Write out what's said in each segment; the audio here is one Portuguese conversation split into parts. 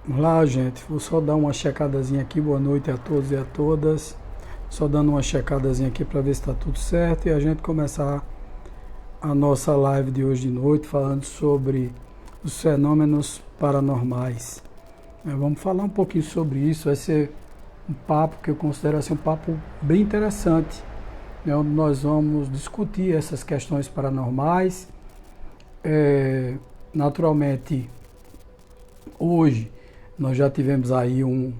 Olá, gente. Vou só dar uma checadazinha aqui. Boa noite a todos e a todas. Só dando uma checadazinha aqui para ver se está tudo certo e a gente começar a nossa live de hoje de noite falando sobre os fenômenos paranormais. Vamos falar um pouquinho sobre isso. Vai ser um papo que eu considero assim, um papo bem interessante, né, onde nós vamos discutir essas questões paranormais. Naturalmente, hoje nós já tivemos aí um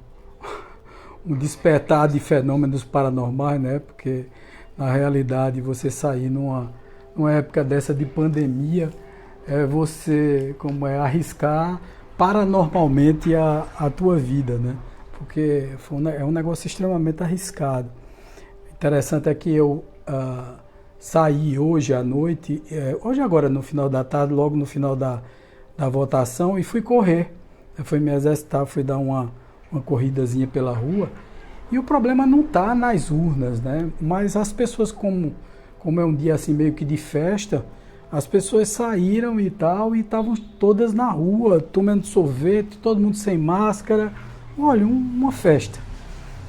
despertar de fenômenos paranormais, né? Porque na realidade você sair numa época dessa de pandemia é você arriscar paranormalmente a tua vida, né? Porque é um negócio extremamente arriscado. Interessante é que eu saí hoje à noite, hoje agora no final da tarde, logo no final da votação, e fui correr. Eu fui me exercitar, fui dar uma corridazinha pela rua. E o problema não está nas urnas, né? Mas as pessoas, como é um dia assim meio que de festa, as pessoas saíram e tal, e estavam todas na rua, tomando sorvete, todo mundo sem máscara. Olha, uma festa.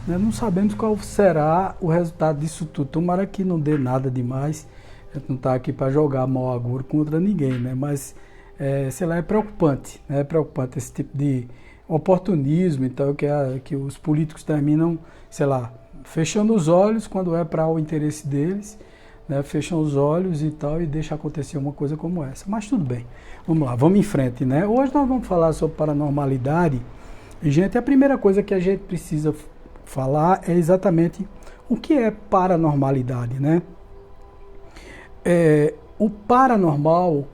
Né? Não sabemos qual será o resultado disso tudo. Tomara que não dê nada demais. A gente não está aqui para jogar mau agouro contra ninguém, né? Mas sei lá, é preocupante, né? É preocupante esse tipo de oportunismo, então, que os políticos terminam, sei lá, fechando os olhos quando é para o interesse deles, né? Fecham os olhos e tal e deixa acontecer uma coisa como essa. Mas tudo bem, vamos lá, vamos em frente, né? Hoje nós vamos falar sobre paranormalidade e, gente, a primeira coisa que a gente precisa falar é exatamente o que é paranormalidade, né? O paranormal,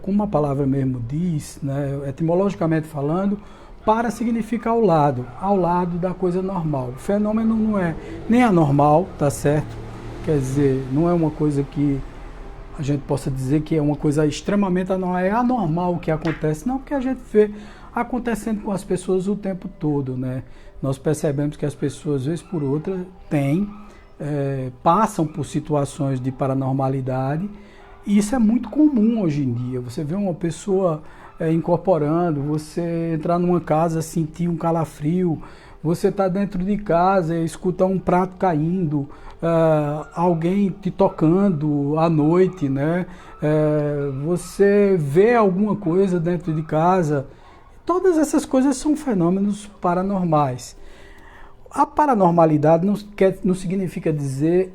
como a palavra mesmo diz, né, etimologicamente falando, para significa ao lado da coisa normal. O fenômeno não é nem anormal, tá certo? Quer dizer, não é uma coisa que a gente possa dizer que é uma coisa extremamente anormal, é anormal o que acontece, não, porque a gente vê acontecendo com as pessoas o tempo todo, né? Nós percebemos que as pessoas, vez por outra, passam por situações de paranormalidade. E isso é muito comum hoje em dia. Você vê uma pessoa incorporando, você entrar numa casa, sentir um calafrio, você está dentro de casa e escutar um prato caindo, alguém te tocando à noite, né? Você vê alguma coisa dentro de casa. Todas essas coisas são fenômenos paranormais. A paranormalidade não significa dizer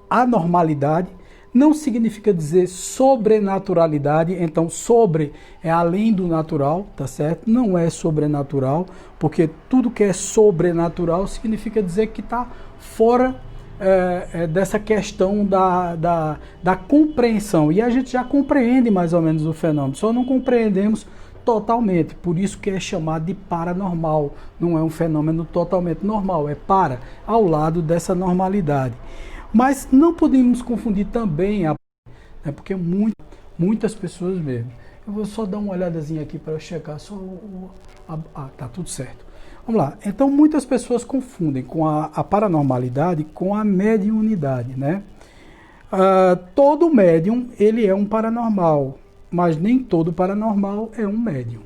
anormalidade, não significa dizer sobrenaturalidade. Então, sobre é além do natural, tá certo? Não é sobrenatural, porque tudo que é sobrenatural significa dizer que está fora dessa questão da compreensão. E a gente já compreende mais ou menos o fenômeno, só não compreendemos totalmente, por isso que é chamado de paranormal. Não é um fenômeno totalmente normal, é ao lado dessa normalidade. Mas não podemos confundir também, porque muitas pessoas mesmo. Eu vou só dar uma olhadazinha aqui para checar só tá tudo certo. Vamos lá. Então muitas pessoas confundem com a paranormalidade com a mediunidade, né? Todo médium ele é um paranormal, mas nem todo paranormal é um médium.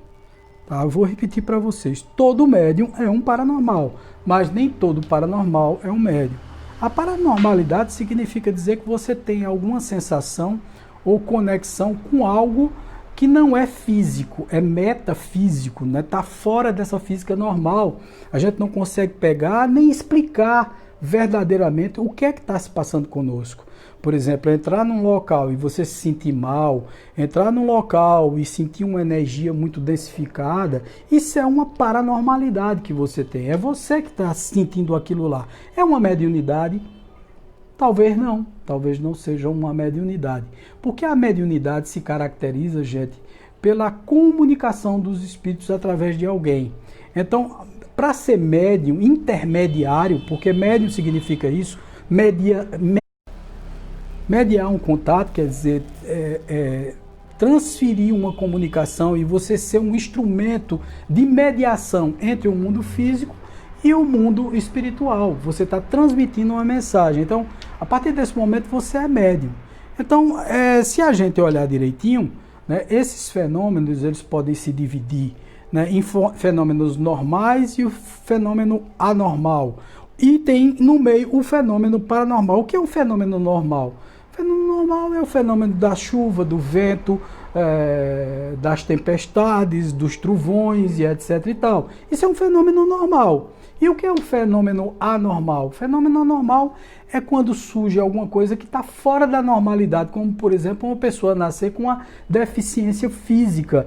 Tá? Eu vou repetir para vocês. Todo médium é um paranormal, mas nem todo paranormal é um médium. A paranormalidade significa dizer que você tem alguma sensação ou conexão com algo que não é físico, é metafísico, né? Tá fora dessa física normal. A gente não consegue pegar nem explicar verdadeiramente o que é que está se passando conosco. Por exemplo, entrar num local e você se sentir mal, entrar num local e sentir uma energia muito densificada, isso é uma paranormalidade que você tem. É você que está sentindo aquilo lá. É uma mediunidade? Talvez não seja uma mediunidade. Porque a mediunidade se caracteriza, gente, pela comunicação dos espíritos através de alguém. Então, para ser médium, intermediário, porque médium significa isso, mediar um contato, quer dizer, transferir uma comunicação e você ser um instrumento de mediação entre o mundo físico e o mundo espiritual. Você está transmitindo uma mensagem. Então, a partir desse momento, você é médium. Então, se a gente olhar direitinho, né, esses fenômenos eles podem se dividir né, em fenômenos normais e o fenômeno anormal. E tem no meio o fenômeno paranormal. O que é um fenômeno normal? O fenômeno normal é o fenômeno da chuva, do vento, das tempestades, dos trovões e etc e tal. Isso é um fenômeno normal. E o que é um fenômeno anormal? O fenômeno anormal é quando surge alguma coisa que está fora da normalidade, como, por exemplo, uma pessoa nascer com uma deficiência física.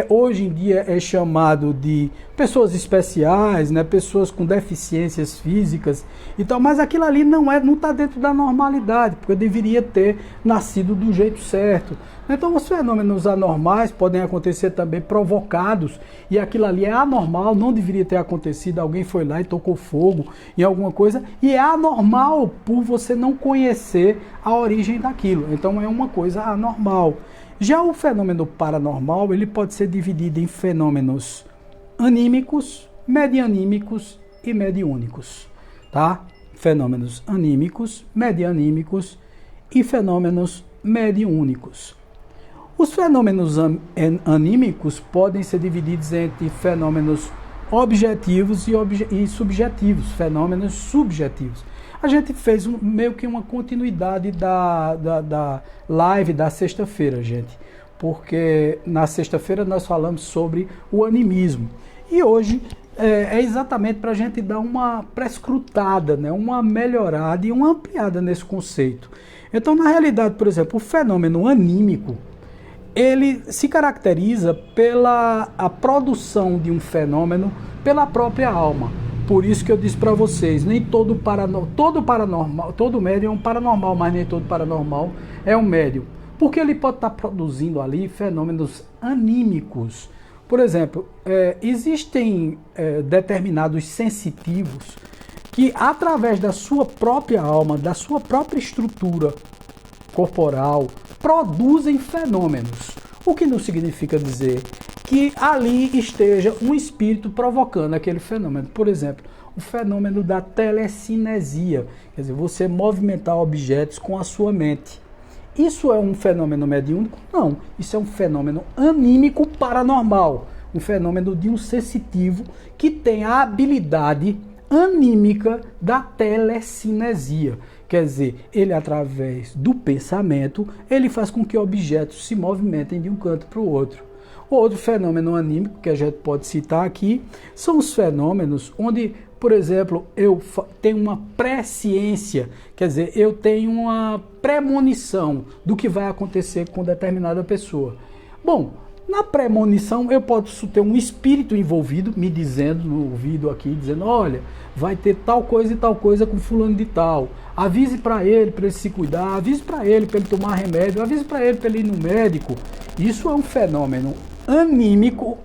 Hoje em dia é chamado de pessoas especiais, né? Pessoas com deficiências físicas e tal, mas aquilo ali não está dentro da normalidade, porque deveria ter nascido do jeito certo. Então, os fenômenos anormais podem acontecer também provocados, e aquilo ali é anormal, não deveria ter acontecido, alguém foi lá e tocou fogo em alguma coisa, e é anormal por você não conhecer a origem daquilo. Então, é uma coisa anormal. Já o fenômeno paranormal, ele pode ser dividido em fenômenos anímicos, medianímicos e mediúnicos, tá? Fenômenos anímicos, medianímicos e fenômenos mediúnicos. Os fenômenos anímicos podem ser divididos entre fenômenos objetivos e subjetivos, fenômenos subjetivos. A gente fez meio que uma continuidade da live da sexta-feira, gente, porque na sexta-feira nós falamos sobre o animismo. E hoje é exatamente para a gente dar uma prescrutada, né, uma melhorada e uma ampliada nesse conceito. Então, na realidade, por exemplo, o fenômeno anímico, ele se caracteriza pela a produção de um fenômeno pela própria alma. Por isso que eu disse para vocês, nem todo médium é um paranormal, mas nem todo paranormal é um médium. Porque ele pode estar produzindo ali fenômenos anímicos. Por exemplo, existem determinados sensitivos que, através da sua própria alma, da sua própria estrutura corporal, produzem fenômenos. O que não significa dizer que ali esteja um espírito provocando aquele fenômeno. Por exemplo, o fenômeno da telecinesia, quer dizer, você movimentar objetos com a sua mente. Isso é um fenômeno mediúnico? Não, isso é um fenômeno anímico paranormal, um fenômeno de um sensitivo que tem a habilidade anímica da telecinesia. Quer dizer, ele, através do pensamento, ele faz com que objetos se movimentem de um canto para o outro. Outro fenômeno anímico que a gente pode citar aqui são os fenômenos onde, por exemplo, eu tenho uma presciência, quer dizer, eu tenho uma premonição do que vai acontecer com determinada pessoa. Bom, na premonição eu posso ter um espírito envolvido me dizendo no ouvido aqui, dizendo, olha, vai ter tal coisa e tal coisa com fulano de tal. Avise para ele se cuidar, avise para ele tomar remédio, avise para ele ir no médico. Isso é um fenômeno anímico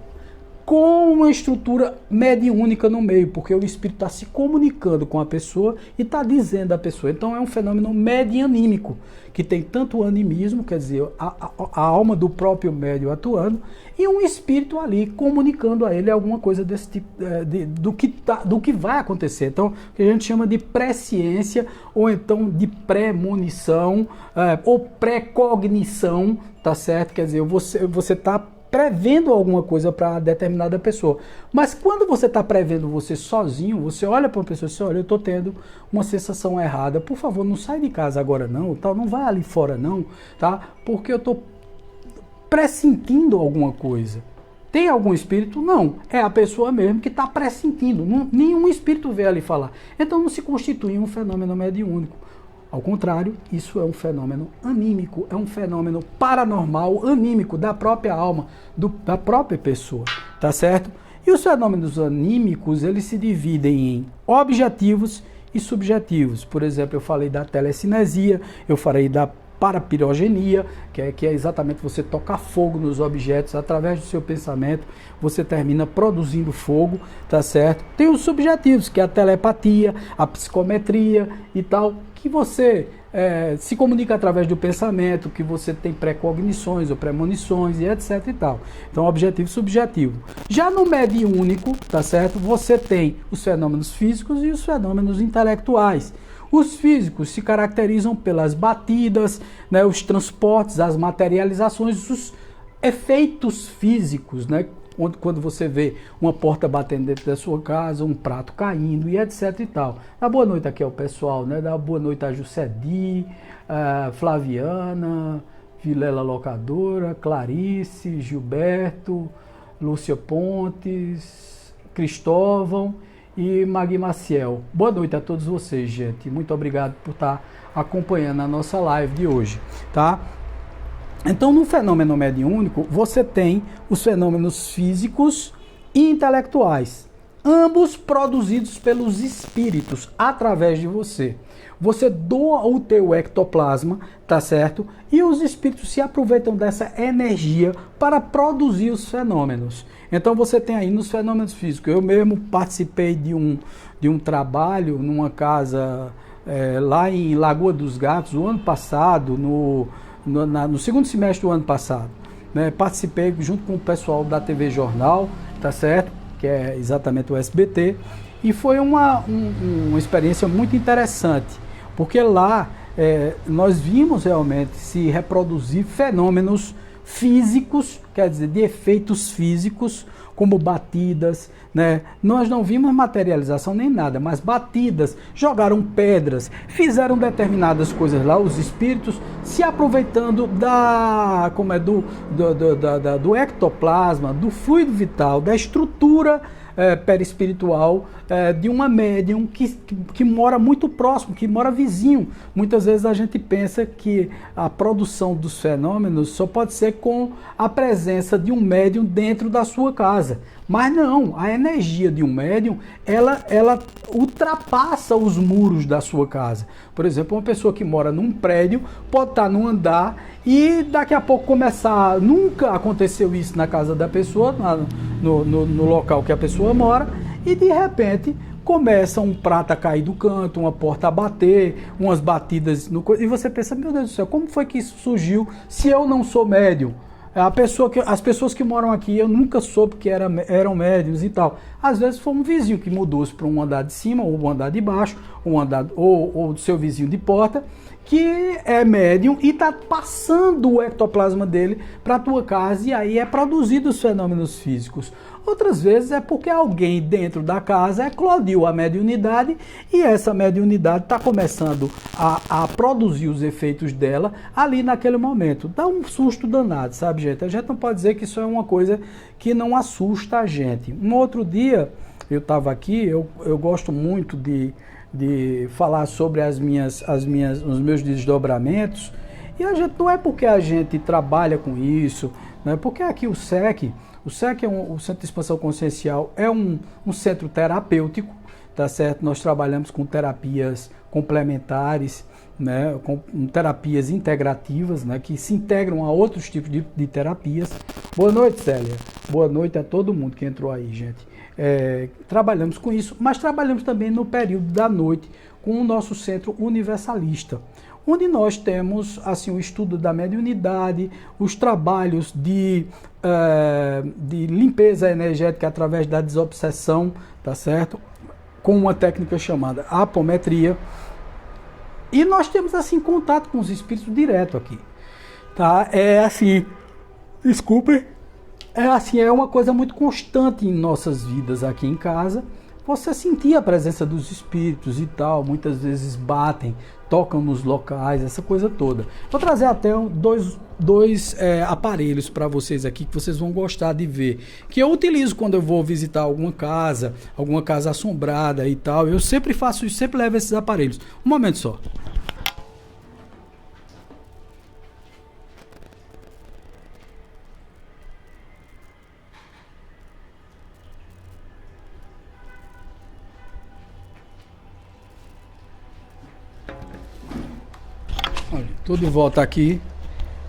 com uma estrutura mediúnica no meio, porque o espírito está se comunicando com a pessoa e está dizendo à pessoa. Então é um fenômeno medianímico, que tem tanto o animismo, quer dizer, a alma do próprio médium atuando, e um espírito ali comunicando a ele alguma coisa desse tipo, do que vai acontecer. Então, o que a gente chama de presciência, ou então de premonição, ou precognição, tá certo? Quer dizer, você está prevendo alguma coisa para determinada pessoa. Mas quando você está prevendo você sozinho, você olha para uma pessoa e diz, olha, eu estou tendo uma sensação errada, por favor, não sai de casa agora não, tal, não vai ali fora não, tá? Porque eu estou pressentindo alguma coisa. Tem algum espírito? Não. É a pessoa mesmo que está pressentindo. Nenhum espírito veio ali falar. Então não se constitui um fenômeno mediúnico. Ao contrário, isso é um fenômeno anímico, é um fenômeno paranormal, anímico, da própria alma, da própria pessoa, tá certo? E os fenômenos anímicos, eles se dividem em objetivos e subjetivos. Por exemplo, eu falei da telecinesia, eu falei da parapirogenia, que é exatamente você tocar fogo nos objetos através do seu pensamento, você termina produzindo fogo, tá certo? Tem os subjetivos, que é a telepatia, a psicometria e tal, que você se comunica através do pensamento, que você tem precognições ou premonições e etc e tal. Então, objetivo e subjetivo. Já no mediúnico, tá certo? Você tem os fenômenos físicos e os fenômenos intelectuais. Os físicos se caracterizam pelas batidas, né, os transportes, as materializações, efeitos físicos, né? Quando você vê uma porta batendo dentro da sua casa, um prato caindo e etc e tal. Dá boa noite aqui ao pessoal, né? Dá boa noite a Jussedi, a Flaviana, Vilela Locadora, Clarice, Gilberto, Lúcia Pontes, Cristóvão e Magui Maciel. Boa noite a todos vocês, gente. Muito obrigado por estar acompanhando a nossa live de hoje, tá? Então, no fenômeno mediúnico, você tem os fenômenos físicos e intelectuais, ambos produzidos pelos espíritos através de você. Você doa o teu ectoplasma, tá certo? E os espíritos se aproveitam dessa energia para produzir os fenômenos. Então você tem aí nos fenômenos físicos. Eu mesmo participei de um trabalho numa casa lá em Lagoa dos Gatos, o ano passado, no segundo semestre do ano passado. Né? Participei junto com o pessoal da TV Jornal, tá certo? Que é exatamente o SBT. E foi uma experiência muito interessante, porque lá nós vimos realmente se reproduzir fenômenos físicos, quer dizer, de efeitos físicos, como batidas, né? Nós não vimos materialização nem nada, mas batidas, jogaram pedras, fizeram determinadas coisas lá, os espíritos se aproveitando do ectoplasma, do fluido vital, da estrutura perispiritual de uma médium que mora muito próximo, que mora vizinho. Muitas vezes a gente pensa que a produção dos fenômenos só pode ser com a presença de um médium dentro da sua casa. Mas não, a energia de um médium, ela ultrapassa os muros da sua casa. Por exemplo, uma pessoa que mora num prédio pode estar num andar e daqui a pouco começar... Nunca aconteceu isso na casa da pessoa, no local que a pessoa mora, e de repente começa um prato a cair do canto, uma porta a bater, umas batidas e você pensa, meu Deus do céu, como foi que isso surgiu se eu não sou médium? As pessoas que moram aqui, eu nunca soube que eram médiums e tal. Às vezes foi um vizinho que mudou-se para um andar de cima, ou um andar de baixo, ou do seu vizinho de porta, que é médium e está passando o ectoplasma dele para a tua casa, e aí é produzido os fenômenos físicos. Outras vezes é porque alguém dentro da casa eclodiu a mediunidade e essa mediunidade está começando a produzir os efeitos dela ali naquele momento. Dá um susto danado, sabe, gente? A gente não pode dizer que isso é uma coisa que não assusta a gente. Um outro dia, eu estava aqui, eu gosto muito de falar sobre os meus desdobramentos, e a gente não é porque a gente trabalha com isso, não é porque aqui o SEC é o Centro de Expansão Consciencial, é um centro terapêutico, tá certo? Nós trabalhamos com terapias complementares, né? Com terapias integrativas, né? Que se integram a outros tipos de terapias. Boa noite, Célia. Boa noite a todo mundo que entrou aí, gente. Trabalhamos com isso, mas trabalhamos também no período da noite com o nosso Centro Universalista, onde nós temos assim o estudo da mediunidade, os trabalhos de limpeza energética através da desobsessão, tá certo? Com uma técnica chamada apometria. E nós temos assim contato com os espíritos direto aqui, tá? É uma coisa muito constante em nossas vidas aqui em casa. Você sentir a presença dos espíritos e tal, muitas vezes batem, tocam nos locais, essa coisa toda. Vou trazer até dois aparelhos para vocês aqui que vocês vão gostar de ver, que eu utilizo quando eu vou visitar alguma casa assombrada e tal. Eu sempre faço isso, sempre levo esses aparelhos. Um momento só. Estou de volta aqui.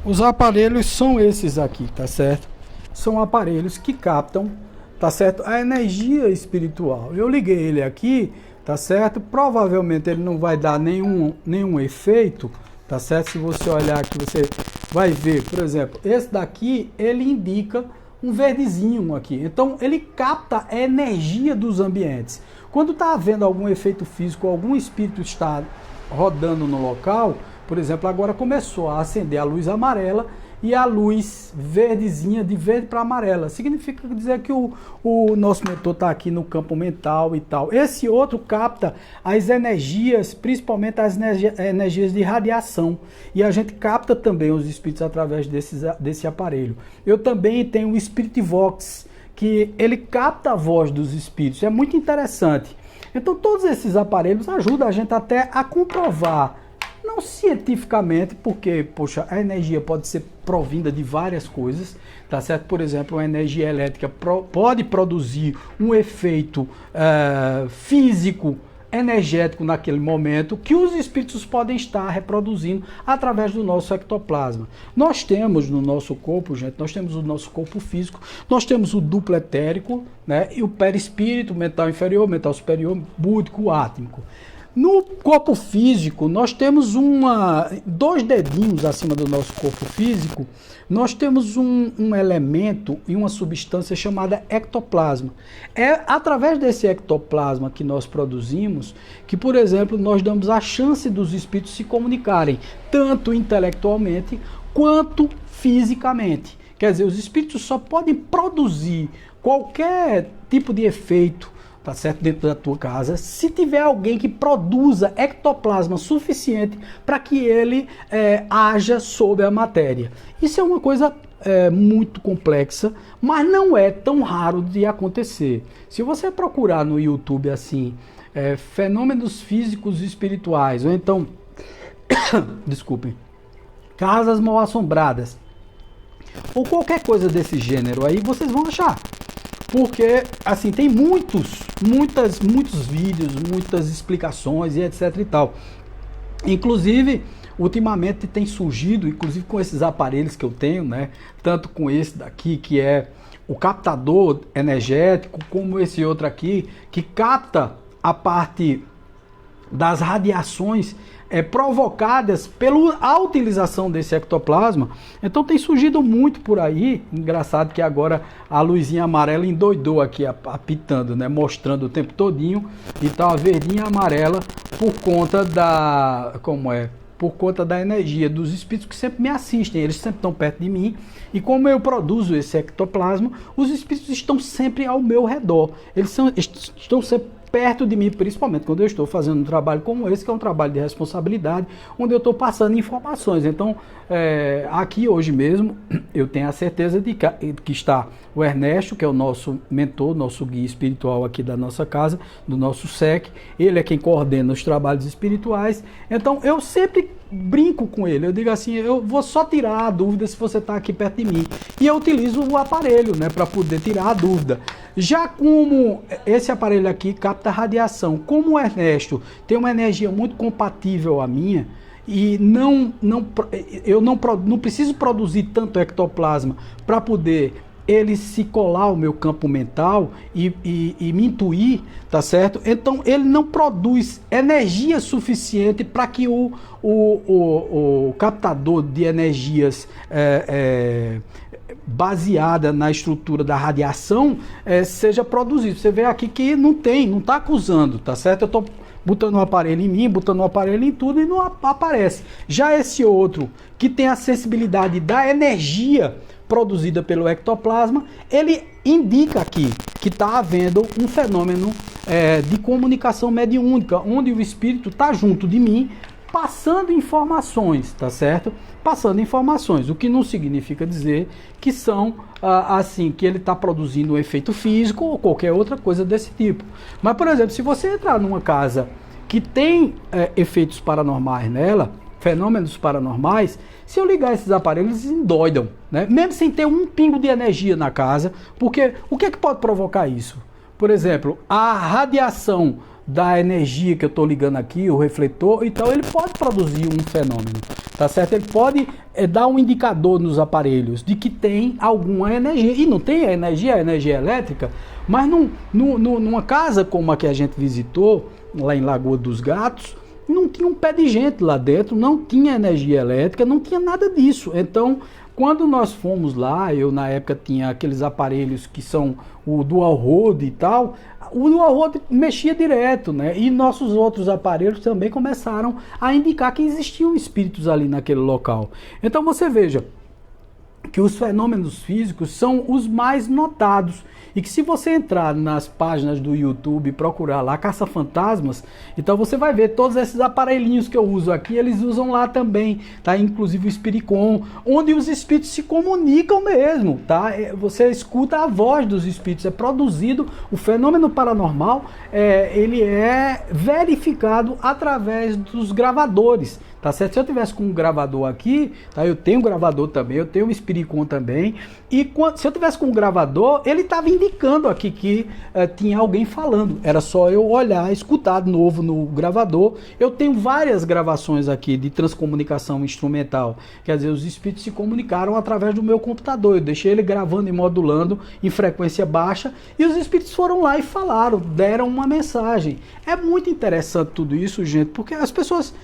Os aparelhos são esses aqui, tá certo? São aparelhos que captam, tá certo? A energia espiritual. Eu liguei ele aqui, tá certo? Provavelmente ele não vai dar nenhum efeito, tá certo? Se você olhar aqui, você vai ver, por exemplo, esse daqui, ele indica um verdezinho aqui. Então, ele capta a energia dos ambientes. Quando está havendo algum efeito físico, algum espírito está rodando no local, por exemplo, agora começou a acender a luz amarela e a luz verdezinha, de verde para amarela. Significa dizer que o nosso mentor está aqui no campo mental e tal. Esse outro capta as energias, principalmente as energias de radiação. E a gente capta também os espíritos através desse aparelho. Eu também tenho o Spirit Vox, que ele capta a voz dos espíritos. É muito interessante. Então todos esses aparelhos ajudam a gente até a comprovar, não cientificamente, porque, poxa, a energia pode ser provinda de várias coisas, tá certo? Por exemplo, a energia elétrica pode produzir um efeito físico, energético naquele momento, que os espíritos podem estar reproduzindo através do nosso ectoplasma. Nós temos no nosso corpo, gente, nós temos o nosso corpo físico, nós temos o duplo etérico, né, e o perispírito, mental inferior, mental superior, búdico, átmico. No corpo físico, nós temos dois dedinhos acima do nosso corpo físico, nós temos um elemento e uma substância chamada ectoplasma. É através desse ectoplasma que nós produzimos que, por exemplo, nós damos a chance dos espíritos se comunicarem, tanto intelectualmente quanto fisicamente. Quer dizer, os espíritos só podem produzir qualquer tipo de efeito, tá certo, dentro da tua casa, se tiver alguém que produza ectoplasma suficiente para que ele haja sobre a matéria. Isso é uma coisa muito complexa, mas não é tão raro de acontecer. Se você procurar no YouTube assim, fenômenos físicos e espirituais, ou então, desculpem, casas mal assombradas, ou qualquer coisa desse gênero aí, vocês vão achar. Porque, assim, tem muitos vídeos, muitas explicações e etc e tal. Inclusive, ultimamente tem surgido, inclusive com esses aparelhos que eu tenho, né? Tanto com esse daqui, que é o captador energético, como esse outro aqui, que capta a parte das radiações provocadas pela utilização desse ectoplasma. Então tem surgido muito por aí. Engraçado que agora a luzinha amarela endoidou aqui, apitando, né? Mostrando o tempo todinho. E tá a verdinha amarela por conta por conta da energia dos espíritos que sempre me assistem. Eles sempre estão perto de mim. E como eu produzo esse ectoplasma, os espíritos estão sempre ao meu redor. Eles estão sempre perto de mim, principalmente quando eu estou fazendo um trabalho como esse, que é um trabalho de responsabilidade, onde eu estou passando informações. Então, aqui hoje mesmo, eu tenho a certeza de que está o Ernesto, que é o nosso mentor, nosso guia espiritual aqui da nossa casa, do nosso SEC. Ele é quem coordena os trabalhos espirituais. Então, eu sempre brinco com ele. Eu digo assim, eu vou só tirar a dúvida se você está aqui perto de mim. E eu utilizo o aparelho, né, para poder tirar a dúvida. Já como esse aparelho aqui capta radiação, como o Ernesto tem uma energia muito compatível à minha, e eu não preciso produzir tanto ectoplasma para poder ele se colar ao meu campo mental e me intuir, tá certo? Então ele não produz energia suficiente para que o captador de energias baseada na estrutura da radiação seja produzido. Você vê aqui que não está acusando, tá certo? Eu estou botando um aparelho em mim, botando um aparelho em tudo e não aparece. Já esse outro, que tem a sensibilidade da energia produzida pelo ectoplasma, ele indica aqui que está havendo um fenômeno de comunicação mediúnica, onde o espírito está junto de mim, passando informações, tá certo? Passando informações, o que não significa dizer que são assim, que ele está produzindo um efeito físico ou qualquer outra coisa desse tipo. Mas, por exemplo, se você entrar numa casa que tem efeitos paranormais nela, fenômenos paranormais, se eu ligar esses aparelhos, eles endoidam, né? Mesmo sem ter um pingo de energia na casa, porque o que é que pode provocar isso? Por exemplo, a radiação da energia que eu estou ligando aqui, o refletor, então ele pode produzir um fenômeno, tá certo? Ele pode dar um indicador nos aparelhos de que tem alguma energia, e não tem a energia elétrica, mas numa casa como a que a gente visitou, lá em Lagoa dos Gatos, não tinha um pé de gente lá dentro, não tinha energia elétrica, não tinha nada disso. Então, quando nós fomos lá, eu na época tinha aqueles aparelhos que são o Dual Rode e tal, o Dual Rode mexia direto, né? E nossos outros aparelhos também começaram a indicar que existiam espíritos ali naquele local. Então você veja, que os fenômenos físicos são os mais notados e que se você entrar nas páginas do YouTube e procurar lá caça-fantasmas, então você vai ver todos esses aparelhinhos que eu uso aqui, eles usam lá também, tá? Inclusive o Spiricom, onde os espíritos se comunicam mesmo, tá? Você escuta a voz dos espíritos, é produzido, o fenômeno paranormal, ele é verificado através dos gravadores. Tá certo? Se eu tivesse com um gravador aqui, tá? Eu tenho um gravador também, eu tenho um Spiricom também, e se eu tivesse com um gravador, ele estava indicando aqui que tinha alguém falando. Era só eu olhar, escutar de novo no gravador. Eu tenho várias gravações aqui de transcomunicação instrumental, quer dizer, os espíritos se comunicaram através do meu computador. Eu deixei ele gravando e modulando em frequência baixa, e os espíritos foram lá e falaram, deram uma mensagem. É muito interessante tudo isso, gente, porque as pessoas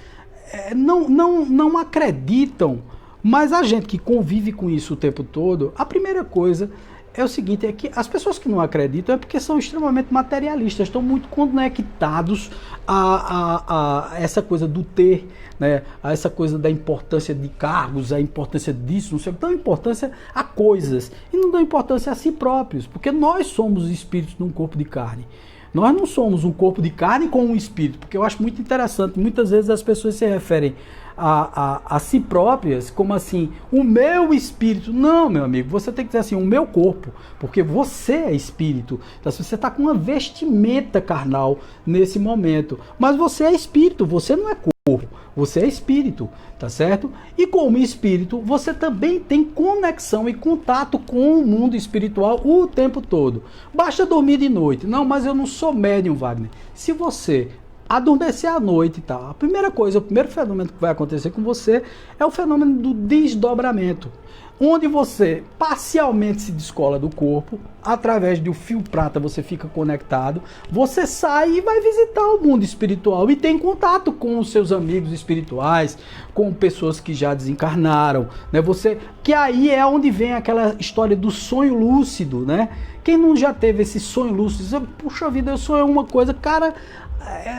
não acreditam, mas a gente que convive com isso o tempo todo, a primeira coisa é o seguinte, é que as pessoas que não acreditam é porque são extremamente materialistas, estão muito conectados a essa coisa do ter, né? A essa coisa da importância de cargos, a importância disso, não sei o que, dão importância a coisas e não dão importância a si próprios, porque nós somos espíritos num corpo de carne. Nós não somos um corpo de carne com um espírito, porque eu acho muito interessante, muitas vezes as pessoas se referem a si próprias como assim, o meu espírito. Não, meu amigo, você tem que dizer assim, o meu corpo, porque você é espírito. Então você está com uma vestimenta carnal nesse momento, mas você é espírito, você não é corpo, você é espírito, tá certo? E como espírito, você também tem conexão e contato com o mundo espiritual o tempo todo. Basta dormir de noite. Não, mas eu não sou médium, Wagner. Se você adormecer à noite e tal, a primeira coisa, o primeiro fenômeno que vai acontecer com você é o fenômeno do desdobramento, onde você parcialmente se descola do corpo, através do fio prata você fica conectado, você sai e vai visitar o mundo espiritual e tem contato com os seus amigos espirituais, com pessoas que já desencarnaram, né? Que aí é onde vem aquela história do sonho lúcido, né? Quem não já teve esse sonho lúcido? Puxa vida, eu sonhei uma coisa, cara,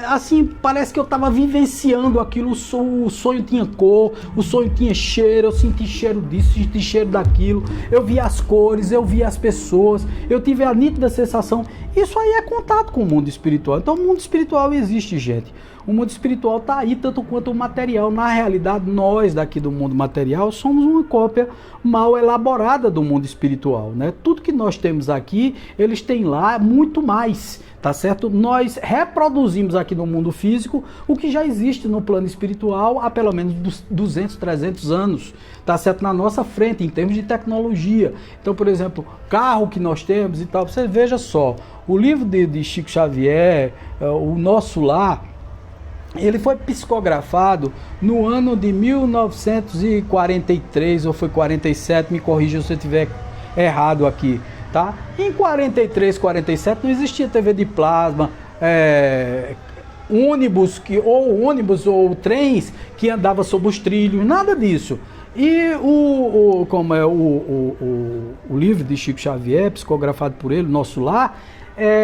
assim, parece que eu estava vivenciando aquilo, o sonho tinha cor, o sonho tinha cheiro, eu senti cheiro disso, senti cheiro daquilo, eu vi as cores, eu vi as pessoas, eu tive a nítida sensação. Isso aí é contato com o mundo espiritual. Então o mundo espiritual existe, gente. O mundo espiritual está aí tanto quanto o material. Na realidade, nós daqui do mundo material somos uma cópia mal elaborada do mundo espiritual, né? Tudo que nós temos aqui, eles têm lá muito mais, tá certo? Nós reproduzimos aqui no mundo físico o que já existe no plano espiritual há pelo menos 200, 300 anos, tá certo? Na nossa frente, em termos de tecnologia. Então, por exemplo, carro que nós temos e tal, você veja só, o livro de Chico Xavier, o Nosso Lar, ele foi psicografado no ano de 1943 ou foi 47, me corrija se eu estiver errado aqui, tá? Em 43, 47 não existia TV de plasma, ônibus ou trens que andava sobre os trilhos, nada disso. E o livro de Chico Xavier, psicografado por ele, Nosso Lar,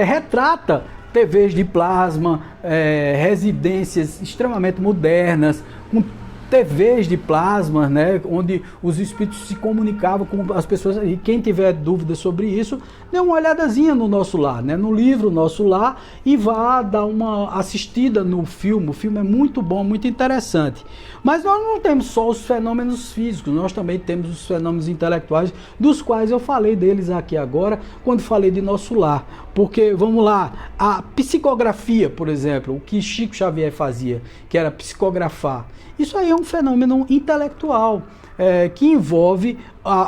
retrata TVs de plasma, residências extremamente modernas, com TVs de plasma, né, onde os espíritos se comunicavam com as pessoas. E quem tiver dúvida sobre isso, dê uma olhadazinha no Nosso Lar, né, no livro Nosso Lar, e vá dar uma assistida no filme. O filme é muito bom, muito interessante. Mas nós não temos só os fenômenos físicos, nós também temos os fenômenos intelectuais, dos quais eu falei deles aqui agora, quando falei de Nosso Lar. Porque, vamos lá, a psicografia, por exemplo, o que Chico Xavier fazia, que era psicografar, isso aí é um fenômeno intelectual, que envolve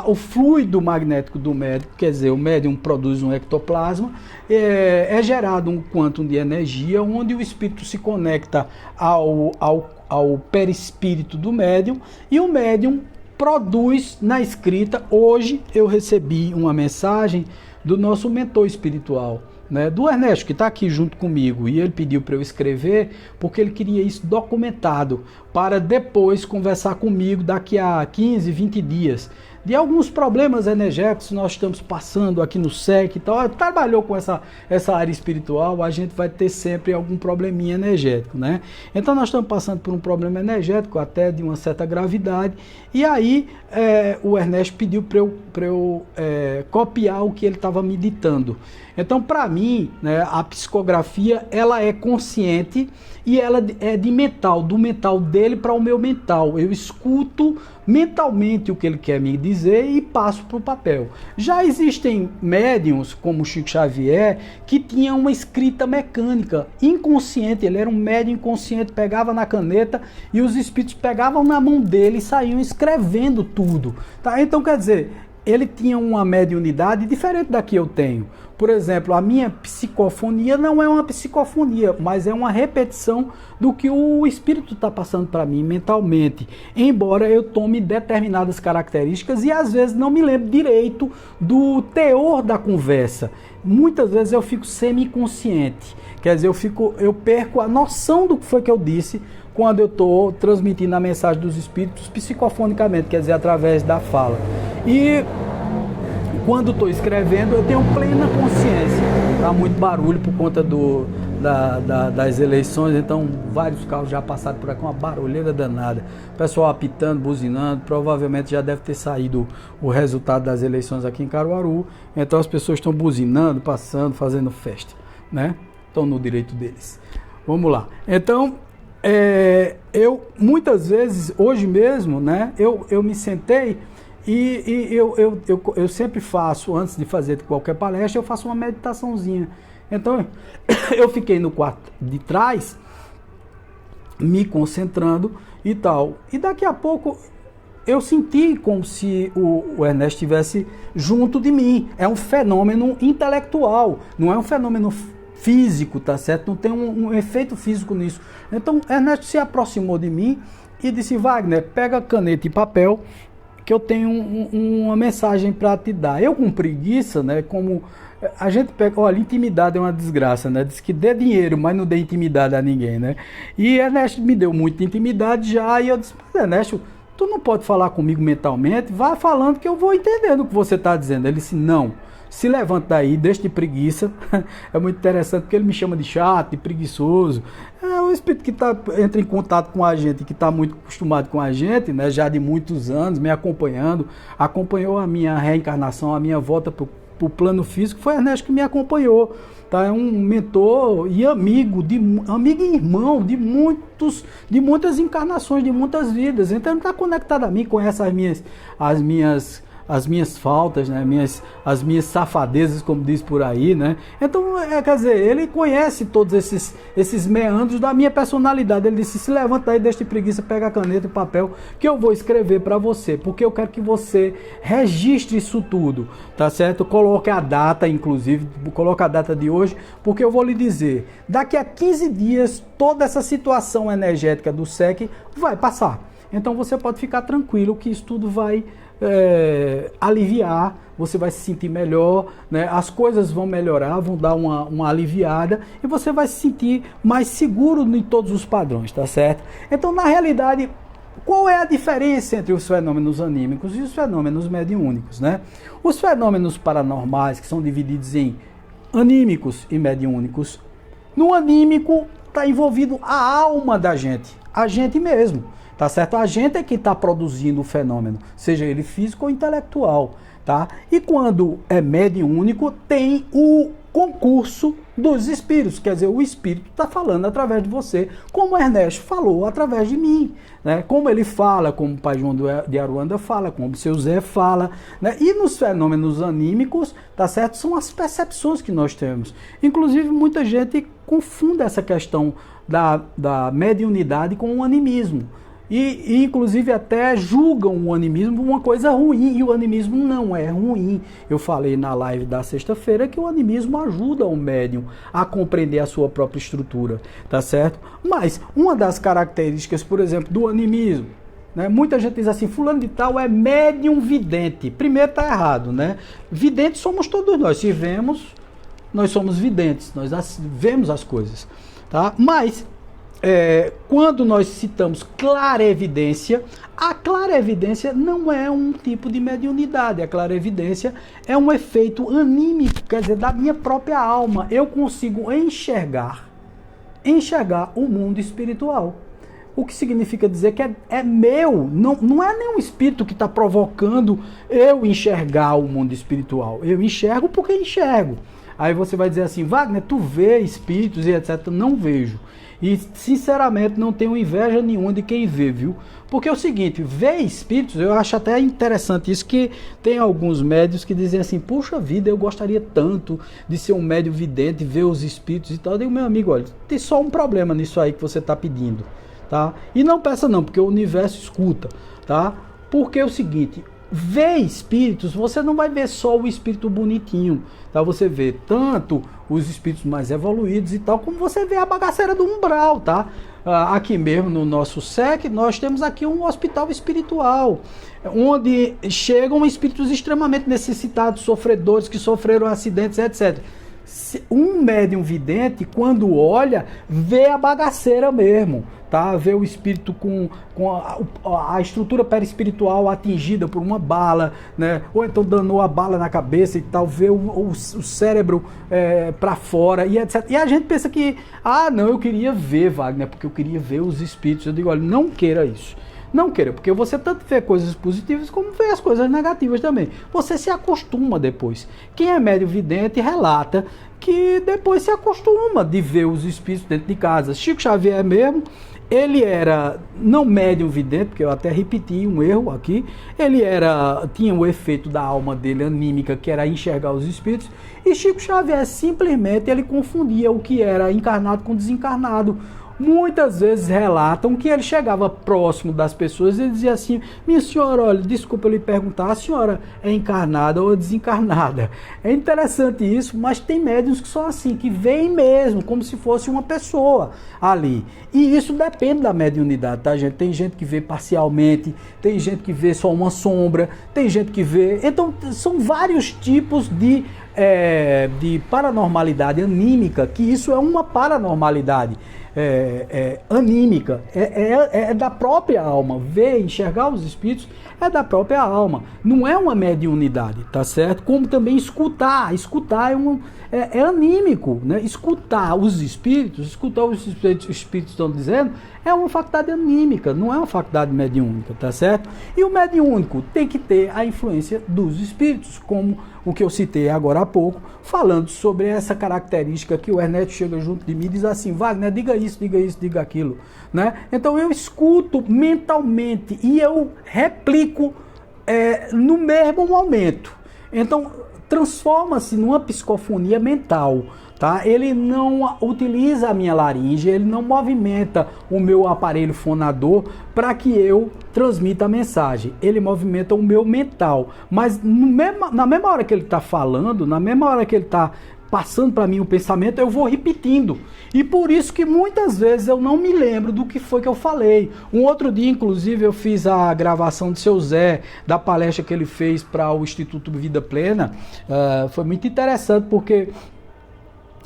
o fluido magnético do médium, quer dizer, o médium produz um ectoplasma, é gerado um quantum de energia, onde o espírito se conecta ao perispírito do médium, e o médium produz na escrita. Hoje eu recebi uma mensagem do nosso mentor espiritual, né, do Ernesto, que está aqui junto comigo, e ele pediu para eu escrever, porque ele queria isso documentado, para depois conversar comigo daqui a 15, 20 dias, de alguns problemas energéticos que nós estamos passando aqui no SEC e tal, trabalhou com essa área espiritual, a gente vai ter sempre algum probleminha energético, né? Então nós estamos passando por um problema energético, até de uma certa gravidade, e aí o Ernesto pediu para eu copiar o que ele estava me ditando. Então, para mim, né, a psicografia, ela é consciente e ela é de mental, do mental dele para o meu mental. Eu escuto mentalmente o que ele quer me dizer e passo para o papel. Já existem médiuns, como o Chico Xavier, que tinham uma escrita mecânica, inconsciente. Ele era um médium inconsciente, pegava na caneta e os espíritos pegavam na mão dele e saíam escrevendo tudo. Tá? Então, quer dizer, ele tinha uma mediunidade diferente da que eu tenho. Por exemplo, a minha psicofonia não é uma psicofonia, mas é uma repetição do que o espírito está passando para mim mentalmente. Embora eu tome determinadas características e às vezes não me lembro direito do teor da conversa. Muitas vezes eu fico semiconsciente. Quer dizer, eu perco a noção do que foi que eu disse quando eu estou transmitindo a mensagem dos espíritos psicofonicamente, quer dizer, através da fala. E quando estou escrevendo, eu tenho plena consciência. Está muito barulho por conta das eleições, então vários carros já passaram por aqui, uma barulheira danada. O pessoal apitando, buzinando, provavelmente já deve ter saído o resultado das eleições aqui em Caruaru. Então as pessoas estão buzinando, passando, fazendo festa, né? Estão no direito deles. Vamos lá. Então, eu muitas vezes, hoje mesmo, né, eu me sentei e eu sempre faço, antes de fazer qualquer palestra, eu faço uma meditaçãozinha. Então, eu fiquei no quarto de trás, me concentrando e tal. E daqui a pouco, eu senti como se o Ernesto estivesse junto de mim. É um fenômeno intelectual, não é um fenômeno físico, tá certo? Não tem um efeito físico nisso. Então, Ernesto se aproximou de mim e disse: Wagner, pega caneta e papel, que eu tenho uma mensagem para te dar. Eu, com preguiça, né, como a gente pega, olha, intimidade é uma desgraça, né? Diz que dê dinheiro, mas não dê intimidade a ninguém, né? E Ernesto me deu muita intimidade já, e eu disse: mas Ernesto, tu não pode falar comigo mentalmente? Vai falando que eu vou entendendo o que você está dizendo. Ele disse: não, se levanta daí, deixa de preguiça. É muito interessante porque ele me chama de chato, de preguiçoso. É o espírito que entra em contato com a gente, que está muito acostumado com a gente, né, já de muitos anos, me acompanhando, acompanhou a minha reencarnação, a minha volta para o plano físico. Foi Ernesto que me acompanhou. Tá? É um mentor e amigo e irmão de muitas encarnações, de muitas vidas. Então ele está conectado a mim, conhece as minhas faltas, né? As minhas safadezas, como diz por aí, né? Então, quer dizer, ele conhece todos esses meandros da minha personalidade. Ele disse: se levanta aí, deixa de preguiça, pega a caneta e papel, que eu vou escrever para você, porque eu quero que você registre isso tudo, tá certo? Coloque a data, inclusive, coloque a data de hoje, porque eu vou lhe dizer, daqui a 15 dias, toda essa situação energética do SEC vai passar. Então, você pode ficar tranquilo que isso tudo vai aliviar, você vai se sentir melhor, né? As coisas vão melhorar, vão dar uma aliviada e você vai se sentir mais seguro em todos os padrões, tá certo? Então, na realidade, qual é a diferença entre os fenômenos anímicos e os fenômenos mediúnicos, né? Os fenômenos paranormais, que são divididos em anímicos e mediúnicos, no anímico está envolvido a alma da gente, a gente mesmo. Tá certo? A gente é que está produzindo o fenômeno, seja ele físico ou intelectual, tá? E quando é mediúnico, tem o concurso dos espíritos, quer dizer, o espírito está falando através de você, como o Ernesto falou através de mim, né? Como ele fala, como o Pai João de Aruanda fala, como o seu Zé fala, né? E nos fenômenos anímicos, tá certo? São as percepções que nós temos. Inclusive, muita gente confunde essa questão da mediunidade com o animismo. E inclusive até julgam o animismo uma coisa ruim, e o animismo não é ruim. Eu falei na live da sexta-feira que o animismo ajuda o médium a compreender a sua própria estrutura, tá certo? Mas uma das características, por exemplo, do animismo, né, muita gente diz assim: fulano de tal é médium vidente. Primeiro está errado, né? Videntes somos todos nós. Se vemos, nós somos videntes, nós vemos as coisas, tá? Mas quando nós citamos clarevidência, a clarevidência não é um tipo de mediunidade. A clarevidência é um efeito anímico, quer dizer, da minha própria alma. Eu consigo enxergar o mundo espiritual. O que significa dizer que é meu, não é nenhum espírito que está provocando eu enxergar o mundo espiritual. Eu enxergo porque enxergo. Aí você vai dizer assim, Wagner, tu vê espíritos e etc. Não vejo. E, sinceramente, não tenho inveja nenhuma de quem vê, viu? Porque é o seguinte, ver espíritos, eu acho até interessante isso, que tem alguns médios que dizem assim, puxa vida, eu gostaria tanto de ser um médio vidente, ver os espíritos e tal. Eu digo, meu amigo, olha, tem só um problema nisso aí que você está pedindo, tá? E não peça não, porque o universo escuta, tá? Porque é o seguinte, ver espíritos, você não vai ver só o espírito bonitinho, tá? Você vê tanto os espíritos mais evoluídos e tal, como você vê a bagaceira do umbral, tá? Aqui mesmo no nosso SEC, nós temos aqui um hospital espiritual, onde chegam espíritos extremamente necessitados, sofredores, que sofreram acidentes, etc. Um médium vidente, quando olha, vê a bagaceira mesmo, tá? Vê o espírito com a estrutura perispiritual atingida por uma bala, né? Ou então danou a bala na cabeça e tal, vê o cérebro para fora e etc. E a gente pensa que, não, eu queria ver, Wagner, porque eu queria ver os espíritos. Eu digo, olha, não queira isso. Não queira, porque você tanto vê coisas positivas como vê as coisas negativas também. Você se acostuma depois. Quem é médio vidente relata que depois se acostuma de ver os espíritos dentro de casa. Chico Xavier mesmo, ele era não médium vidente, porque eu até repeti um erro aqui, ele tinha o efeito da alma dele anímica, que era enxergar os espíritos, e Chico Xavier simplesmente ele confundia o que era encarnado com desencarnado. Muitas vezes relatam que ele chegava próximo das pessoas e dizia assim, minha senhora, olha, desculpa eu lhe perguntar, a senhora é encarnada ou desencarnada? É interessante isso, mas tem médiuns que são assim, que veem mesmo, como se fosse uma pessoa ali. E isso depende da mediunidade, tá, gente? Tem gente que vê parcialmente, tem gente que vê só uma sombra, tem gente que vê... Então, são vários tipos de paranormalidade anímica, que isso é uma paranormalidade anímica, é da própria alma. Ver, enxergar os espíritos é da própria alma, não é uma mediunidade, tá certo? Como também escutar é anímico, né? Escutar os espíritos estão dizendo, é uma faculdade anímica, não é uma faculdade mediúnica, tá certo? E o mediúnico tem que ter a influência dos espíritos, como o que eu citei agora há pouco, falando sobre essa característica que o Ernesto chega junto de mim e diz assim, Wagner, diga isso, diga aquilo, né? Então eu escuto mentalmente e eu replico no mesmo momento. Então transforma-se numa psicofonia mental, tá? Ele não utiliza a minha laringe, ele não movimenta o meu aparelho fonador para que eu transmita a mensagem. Ele movimenta o meu mental. Mas na mesma hora que ele está falando, na mesma hora que ele está passando para mim o pensamento, eu vou repetindo. E por isso que muitas vezes eu não me lembro do que foi que eu falei. Um outro dia, inclusive, eu fiz a gravação de seu Zé, da palestra que ele fez para o Instituto Vida Plena. Foi muito interessante, porque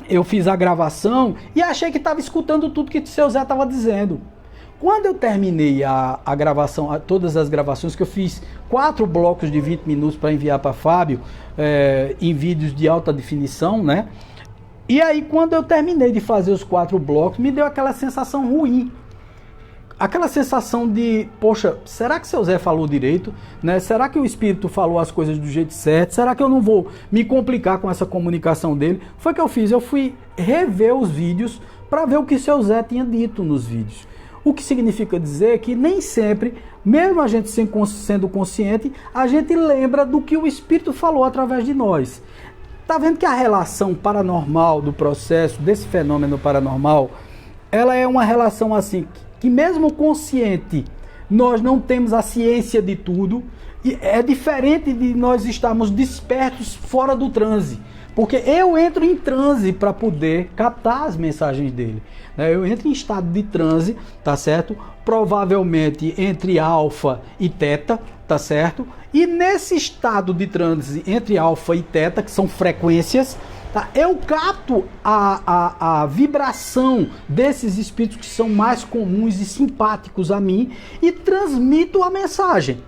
eu fiz a gravação e achei que estava escutando tudo que seu Zé estava dizendo. Quando eu terminei a gravação, todas as gravações, que eu fiz 4 blocos de 20 minutos para enviar para Fábio, em vídeos de alta definição, né? E aí, quando eu terminei de fazer os 4 blocos, me deu aquela sensação ruim. Aquela sensação de, poxa, será que seu Zé falou direito? Né? Será que o espírito falou as coisas do jeito certo? Será que eu não vou me complicar com essa comunicação dele? Foi o que eu fiz, eu fui rever os vídeos para ver o que seu Zé tinha dito nos vídeos. O que significa dizer que nem sempre, mesmo a gente sendo consciente, a gente lembra do que o espírito falou através de nós. Tá vendo que a relação paranormal do processo, desse fenômeno paranormal, ela é uma relação assim, que mesmo consciente, nós não temos a ciência de tudo, e é diferente de nós estarmos despertos fora do transe. Porque eu entro em transe para poder captar as mensagens dele. Eu entro em estado de transe, tá certo? Provavelmente entre alfa e teta, tá certo? E nesse estado de transe entre alfa e teta, que são frequências, Tá? Eu capto a vibração desses espíritos que são mais comuns e simpáticos a mim e transmito a mensagem.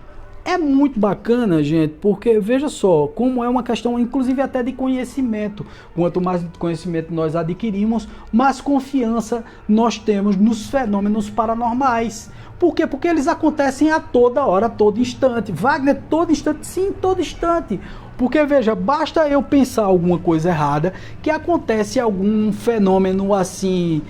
É muito bacana, gente, porque veja só, como é uma questão, inclusive até de conhecimento. Quanto mais conhecimento nós adquirimos, mais confiança nós temos nos fenômenos paranormais. Por quê? Porque eles acontecem a toda hora, a todo instante. Wagner, todo instante? Sim, todo instante. Porque, veja, basta eu pensar alguma coisa errada, que acontece algum fenômeno assim,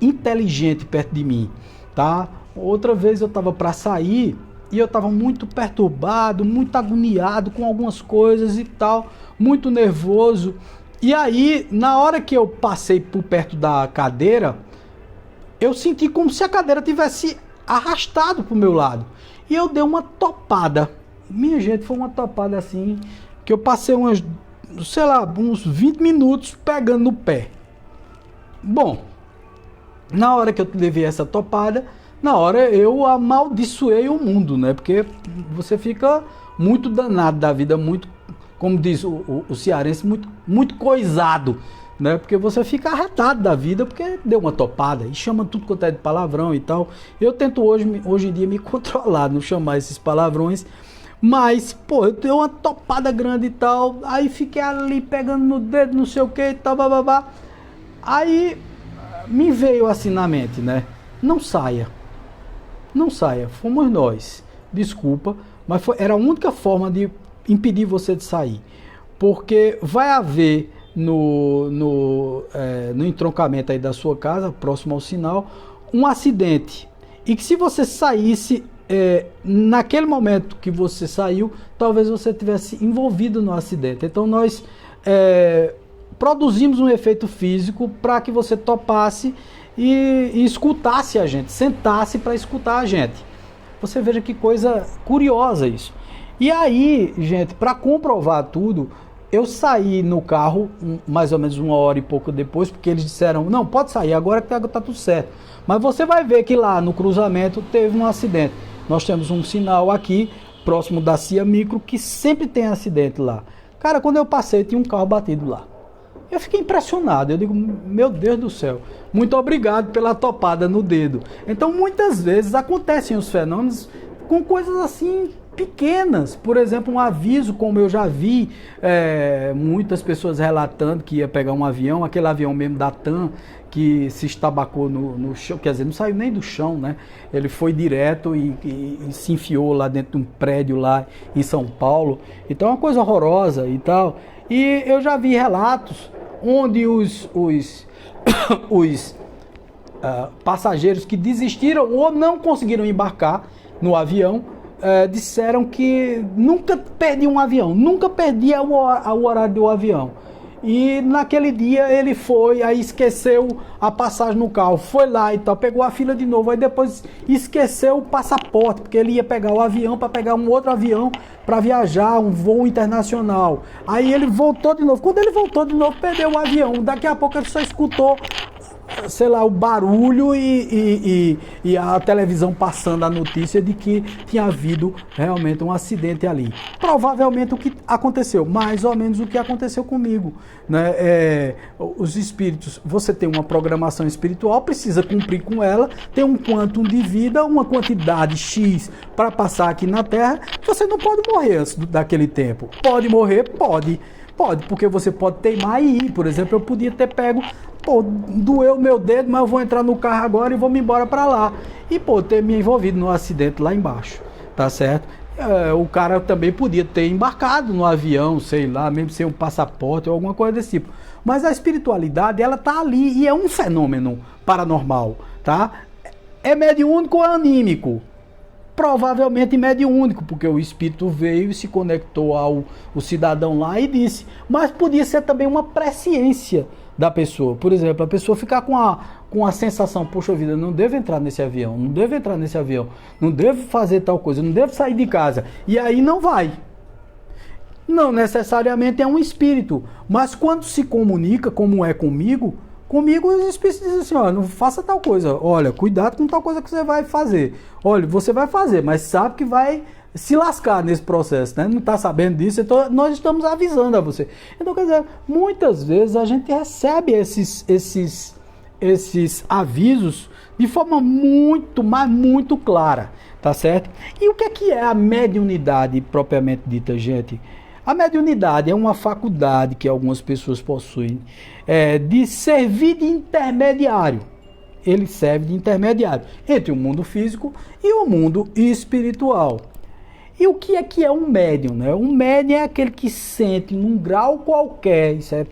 inteligente perto de mim, tá? Outra vez eu estava para sair e eu estava muito perturbado, muito agoniado com algumas coisas e tal, muito nervoso. E aí, na hora que eu passei por perto da cadeira, eu senti como se a cadeira tivesse arrastado para o meu lado. E eu dei uma topada. Minha gente, foi uma topada assim, que eu passei uns 20 minutos pegando no pé. Bom, na hora que eu levei essa topada, na hora eu amaldiçoei o mundo, né? Porque você fica muito danado da vida, muito, como diz o cearense, muito coisado, né? Porque você fica arretado da vida porque deu uma topada e chama tudo quanto é de palavrão e tal. Eu tento hoje em dia me controlar, não chamar esses palavrões, mas, pô, eu dei uma topada grande e tal, aí fiquei ali pegando no dedo, não sei o que e tal, bababá. Aí me veio assim na mente, né? Não saia. Não saia, fomos nós. Desculpa, mas era a única forma de impedir você de sair. Porque vai haver no entroncamento aí da sua casa, próximo ao sinal, um acidente. E que se você saísse, naquele momento que você saiu, talvez você tivesse envolvido no acidente. Então nós produzimos um efeito físico para que você topasse e escutasse a gente, sentasse para escutar a gente. Você veja que coisa curiosa isso. E aí, gente, para comprovar tudo, eu saí no carro mais ou menos 1 hora e pouco depois, porque eles disseram, não, pode sair, agora que tá tudo certo. Mas você vai ver que lá no cruzamento teve um acidente. Nós temos um sinal aqui, próximo da CIA Micro, que sempre tem acidente lá. Cara, quando eu passei, tinha um carro batido lá. Eu fiquei impressionado, eu digo, meu Deus do céu, muito obrigado pela topada no dedo. Então muitas vezes acontecem os fenômenos com coisas assim pequenas, por exemplo um aviso, como eu já vi muitas pessoas relatando que ia pegar um avião, aquele avião mesmo da TAM, que se estabacou no chão, quer dizer, não saiu nem do chão, né? Ele foi direto e se enfiou lá dentro de um prédio lá em São Paulo, então é uma coisa horrorosa e tal. E eu já vi relatos onde os passageiros que desistiram ou não conseguiram embarcar no avião disseram que nunca perdiam um avião, nunca perdia o horário do avião. E naquele dia ele foi, aí esqueceu a passagem no carro, foi lá e tal, pegou a fila de novo, aí depois esqueceu o passaporte, porque ele ia pegar o avião para pegar um outro avião para viajar, um voo internacional. Aí ele voltou de novo, quando ele voltou de novo, perdeu o avião, daqui a pouco ele só escutou, sei lá, o barulho e a televisão passando a notícia de que tinha havido realmente um acidente ali. Provavelmente o que aconteceu, mais ou menos o que aconteceu comigo, né? Os espíritos, você tem uma programação espiritual, precisa cumprir com ela, tem um quantum de vida, uma quantidade X para passar aqui na Terra, você não pode morrer antes daquele tempo. Pode morrer? Pode, porque você pode teimar e ir. Por exemplo, eu podia ter pego, doeu meu dedo, mas eu vou entrar no carro agora e vou me embora para lá. E, ter me envolvido no acidente lá embaixo, tá certo? O cara também podia ter embarcado no avião, sei lá, mesmo sem um passaporte ou alguma coisa desse tipo. Mas a espiritualidade, ela tá ali e é um fenômeno paranormal, tá? É mediúnico ou anímico? Provavelmente mediúnico, porque o espírito veio e se conectou ao cidadão lá e disse. Mas podia ser também uma presciência da pessoa. Por exemplo, a pessoa ficar com a sensação, poxa vida, não devo entrar nesse avião, não devo entrar nesse avião, não devo fazer tal coisa, não devo sair de casa. E aí não vai. Não necessariamente é um espírito, mas quando se comunica, como é comigo os espíritos dizem assim, olha, não faça tal coisa, olha, cuidado com tal coisa que você vai fazer. Olha, você vai fazer, mas sabe que vai se lascar nesse processo, né? Não está sabendo disso, então nós estamos avisando a você. Então, quer dizer, muitas vezes a gente recebe esses avisos de forma muito, mas muito clara, tá certo? E o que é a mediunidade propriamente dita, gente? A mediunidade é uma faculdade que algumas pessoas possuem de servir de intermediário. Ele serve de intermediário entre o mundo físico e o mundo espiritual. E o que é um médium, né? Um médium é aquele que sente num grau qualquer, isso é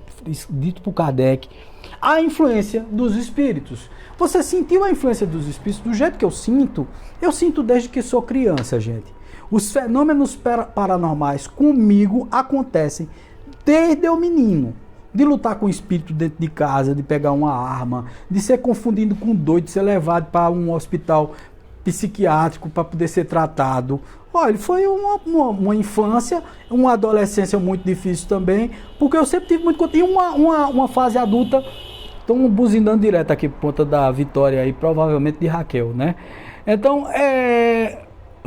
dito por Kardec, a influência dos espíritos. Você sentiu a influência dos espíritos do jeito que eu sinto desde que sou criança, gente. Os fenômenos paranormais comigo acontecem desde eu menino. De lutar com o espírito dentro de casa, de pegar uma arma, de ser confundido com doido, de ser levado para um hospital psiquiátrico para poder ser tratado. Olha, foi uma infância, uma adolescência muito difícil também, porque eu sempre tive muito... E uma fase adulta, estão buzinando direto aqui por conta da vitória aí, provavelmente de Raquel, né? Então,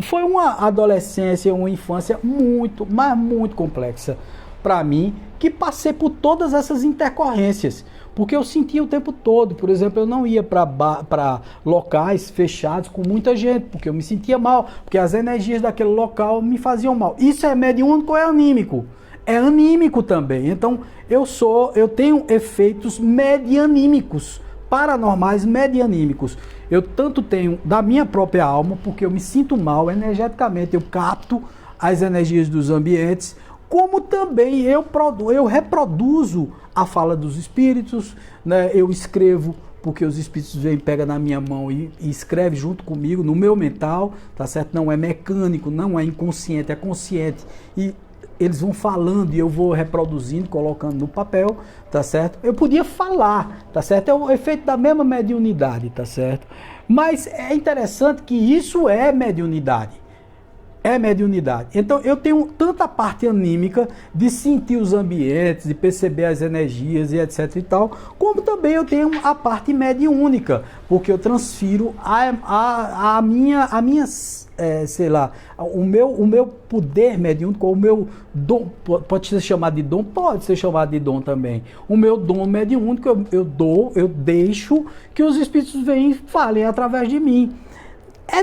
foi uma adolescência, uma infância muito, mas muito complexa para mim, que passei por todas essas intercorrências, porque eu sentia o tempo todo. Por exemplo, eu não ia para locais fechados com muita gente, porque eu me sentia mal, porque as energias daquele local me faziam mal. Isso é mediúnico ou é anímico? É anímico também. Então, eu tenho efeitos medianímicos, paranormais medianímicos. Eu tanto tenho da minha própria alma, porque eu me sinto mal energeticamente, eu capto as energias dos ambientes, como também eu reproduzo a fala dos espíritos, né? Eu escrevo, porque os espíritos vêm, pegam na minha mão e escrevem junto comigo, no meu mental, tá certo? Não é mecânico, não é inconsciente, é consciente. E eles vão falando e eu vou reproduzindo, colocando no papel, tá certo? Eu podia falar, tá certo? É o efeito da mesma mediunidade, tá certo? Mas é interessante que isso é mediunidade. É mediunidade. Então eu tenho tanta parte anímica de sentir os ambientes, de perceber as energias e etc e tal, como também eu tenho a parte mediúnica, porque eu transfiro a minha sei lá, o meu poder mediúnico, o meu dom, pode ser chamado de dom? Pode ser chamado de dom também. O meu dom mediúnico eu deixo que os espíritos venham e falem através de mim.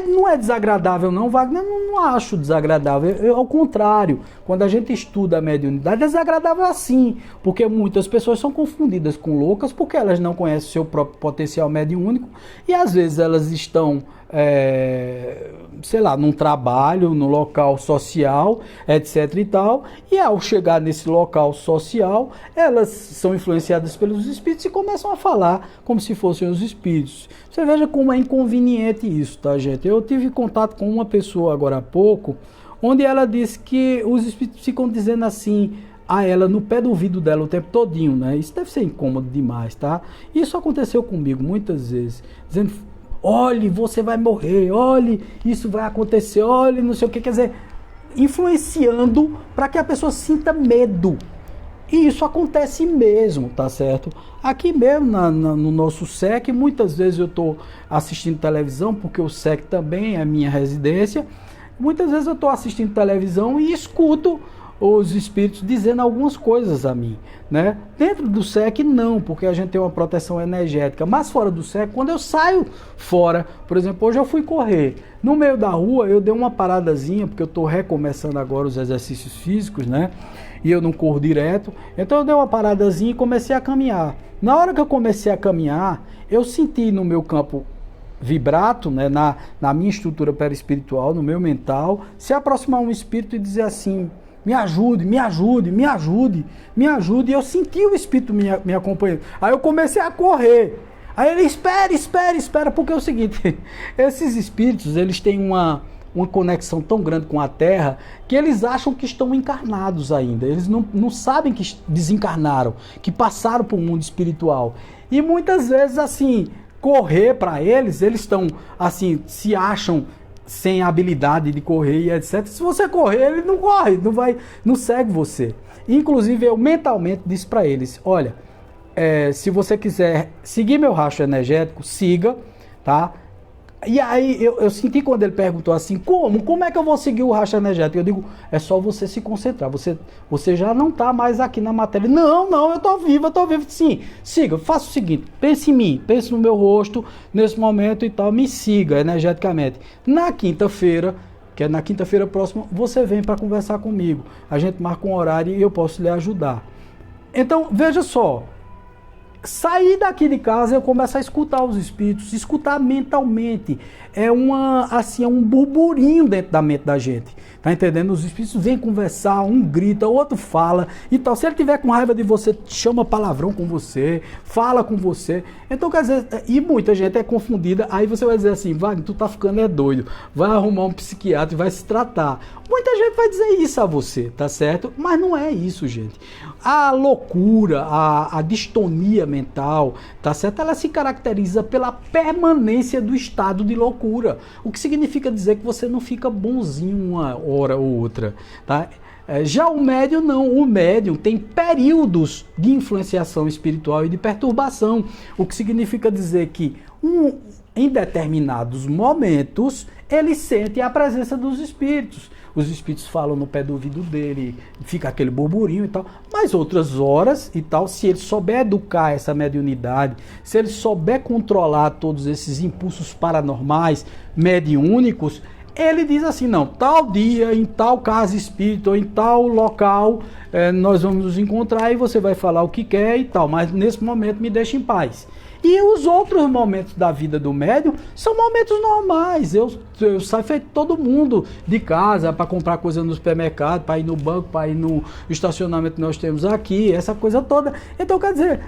Não é desagradável não, Wagner? Eu não acho desagradável, ao contrário, quando a gente estuda a mediunidade, é desagradável assim, porque muitas pessoas são confundidas com loucas, porque elas não conhecem o seu próprio potencial mediúnico, e às vezes elas estão, sei lá, num trabalho, no local social, etc e tal, e ao chegar nesse local social, elas são influenciadas pelos espíritos e começam a falar como se fossem os espíritos. Você veja como é inconveniente isso, tá, gente? Eu tive contato com uma pessoa agora há pouco, onde ela disse que os espíritos ficam dizendo assim a ela no pé do ouvido dela o tempo todinho, né? Isso deve ser incômodo demais, tá? Isso aconteceu comigo muitas vezes, dizendo: olhe, você vai morrer, olhe, isso vai acontecer, olhe, não sei o que, quer dizer, influenciando para que a pessoa sinta medo. E isso acontece mesmo, tá certo? Aqui mesmo no nosso SEC, muitas vezes eu estou assistindo televisão, porque o SEC também é minha residência. Muitas vezes eu estou assistindo televisão e escuto os espíritos dizendo algumas coisas a mim, né? Dentro do SEC não, porque a gente tem uma proteção energética, mas fora do SEC, quando eu saio fora, por exemplo, hoje eu fui correr, no meio da rua eu dei uma paradazinha, porque eu estou recomeçando agora os exercícios físicos, né? E eu não corro direto, então eu dei uma paradazinha e comecei a caminhar. Na hora que eu comecei a caminhar, eu senti no meu campo vibrato, né, na minha estrutura perispiritual, no meu mental, se aproximar um espírito e dizer assim: me ajude, me ajude, me ajude, me ajude. E eu senti o espírito me acompanhando. Aí eu comecei a correr. Aí ele: espera, porque é o seguinte, esses espíritos, eles têm uma conexão tão grande com a Terra, que eles acham que estão encarnados ainda. Eles não sabem que desencarnaram, que passaram para o mundo espiritual. E muitas vezes, assim, correr para eles estão, assim, se acham sem habilidade de correr e etc. Se você correr, ele não corre, não segue você. Inclusive, eu mentalmente disse para eles: olha, se você quiser seguir meu rastro energético, siga, tá? E aí eu senti quando ele perguntou assim, como é que eu vou seguir o rastro energético? Eu digo, é só você se concentrar, você já não está mais aqui na matéria. Não, eu estou vivo. Sim, siga, faça o seguinte, pense em mim, pense no meu rosto, nesse momento e tal, me siga energeticamente. Na quinta-feira, que é na quinta-feira próxima, você vem para conversar comigo. A gente marca um horário e eu posso lhe ajudar. Então, veja só, sair daqui de casa, eu começo a escutar os espíritos, escutar mentalmente. É um burburinho dentro da mente da gente. Tá entendendo? Os espíritos vêm conversar, um grita, o outro fala e tal. Se ele tiver com raiva de você, chama palavrão com você, fala com você. Então, quer dizer, e muita gente é confundida. Aí você vai dizer assim, Wagner, tu tá ficando doido. Vai arrumar um psiquiatra e vai se tratar. Muita gente vai dizer isso a você, tá certo? Mas não é isso, gente. A loucura, a distonia mental, tá certo? Ela se caracteriza pela permanência do estado de loucura. O que significa dizer que você não fica bonzinho uma hora ou outra, tá? Já o médium não, o médium tem períodos de influenciação espiritual e de perturbação, o que significa dizer que em determinados momentos ele sente a presença dos espíritos. Os espíritos falam no pé do ouvido dele, fica aquele burburinho e tal, mas outras horas e tal, se ele souber educar essa mediunidade, se ele souber controlar todos esses impulsos paranormais, mediúnicos, ele diz assim, não, tal dia, em tal casa espírita, ou em tal local, nós vamos nos encontrar e você vai falar o que quer e tal, mas nesse momento me deixa em paz. E os outros momentos da vida do médium são momentos normais. Eu saio feito todo mundo de casa para comprar coisa no supermercado, para ir no banco, para ir no estacionamento que nós temos aqui, essa coisa toda. Então, quer dizer,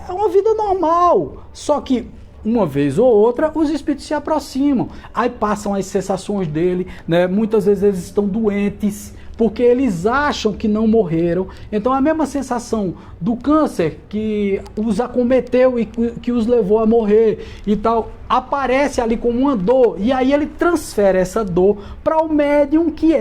é uma vida normal. Só que uma vez ou outra, os espíritos se aproximam. Aí passam as sensações dele, né? Muitas vezes eles estão doentes, porque eles acham que não morreram. Então a mesma sensação do câncer que os acometeu e que os levou a morrer e tal, aparece ali como uma dor, e aí ele transfere essa dor para o médium que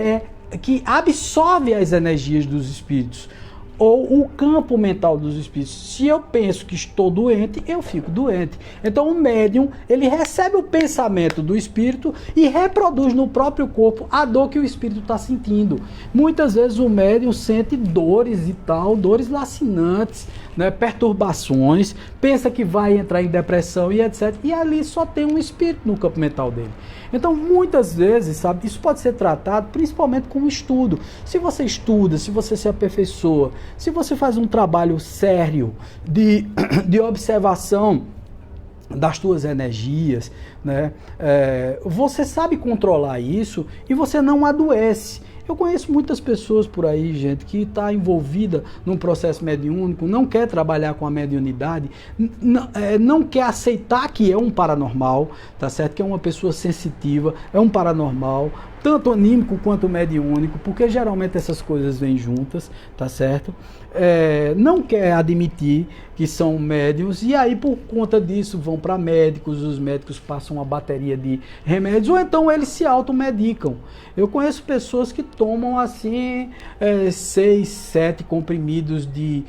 absorve as energias dos espíritos, ou o campo mental dos espíritos. Se eu penso que estou doente, eu fico doente. Então o médium, ele recebe o pensamento do espírito e reproduz no próprio corpo a dor que o espírito está sentindo. Muitas vezes o médium sente dores e tal, dores lacinantes, né, perturbações, pensa que vai entrar em depressão e etc. E ali só tem um espírito no campo mental dele. Então, muitas vezes, sabe, isso pode ser tratado principalmente com estudo. Se você estuda, se você se aperfeiçoa, se você faz um trabalho sério de observação das tuas energias, né, você sabe controlar isso e você não adoece. Eu conheço muitas pessoas por aí, gente, que está envolvida num processo mediúnico, não quer trabalhar com a mediunidade, não quer aceitar que é um paranormal, tá certo? Que é uma pessoa sensitiva, é um paranormal, tanto anímico quanto mediúnico, porque geralmente essas coisas vêm juntas, tá certo? Não quer admitir que são médiums, e aí por conta disso vão para médicos, os médicos passam uma bateria de remédios, ou então eles se automedicam. Eu conheço pessoas que tomam assim 6, 7 comprimidos de